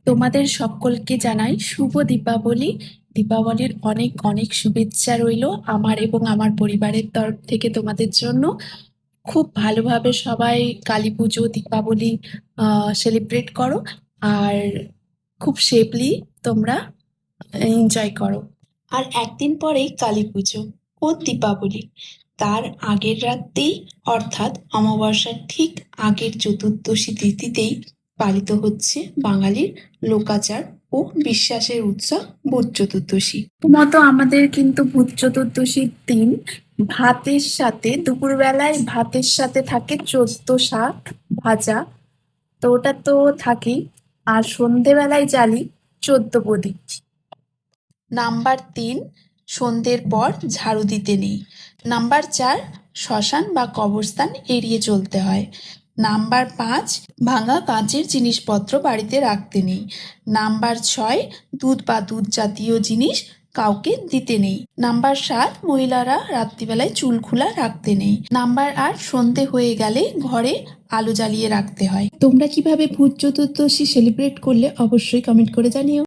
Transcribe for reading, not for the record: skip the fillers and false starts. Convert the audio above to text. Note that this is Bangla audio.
তোমাদের সকলকে জানাই শুভ দীপাবলি। দীপাবলির অনেক অনেক শুভেচ্ছা রইলো আমার এবং আমার পরিবারের তরফ থেকে তোমাদের জন্য। খুব ভালোভাবে সবাই কালী পুজো দীপাবলি সেলিব্রেট করো, আর খুব সেফলি তোমরা এনজয় করো। আর একদিন পরেই কালী পুজো ও দীপাবলি, তার আগের রাতেই অর্থাৎ অমাবস্যার ঠিক আগের চতুর্দশী তিথিতেই পালিত হচ্ছে বাঙালির লোকাচার ও বিশ্বাসের উৎসব ভূত চতুর্দশী। মতো আমাদের কিন্তু ভূত চতুর্দশীর দিন ভাতের সাথে দুপুরবেলায় ভাতের সাথে থাকে 14 শাক ভাজা, তো ওটা তো থাকেই। আর সন্ধেবেলায় জ্বালি 14 প্রদীপ। নাম্বার 3, সন্ধ্যের পর ঝাড়ু দিতে নেই। নাম্বার 4, শ্মশান বা কবরস্থান এড়িয়ে চলতে হয়। নাম্বার 5, ভাঙা কাঁচের জিনিসপত্র বাড়িতে রাখতে নেই। নাম্বার 6, দুধ বা দুধ জাতীয় জিনিস কাউকে দিতে নেই। নাম্বার 7, মহিলারা রাত্রিবেলায় চুল খোলা রাখতে নেই। নাম্বার 8, সন্ধে হয়ে গেলে ঘরে আলো জ্বালিয়ে রাখতে হয়। তোমরা কিভাবে ভূত চতুর্দশী সেলিব্রেট করলে অবশ্যই কমেন্ট করে জানিও।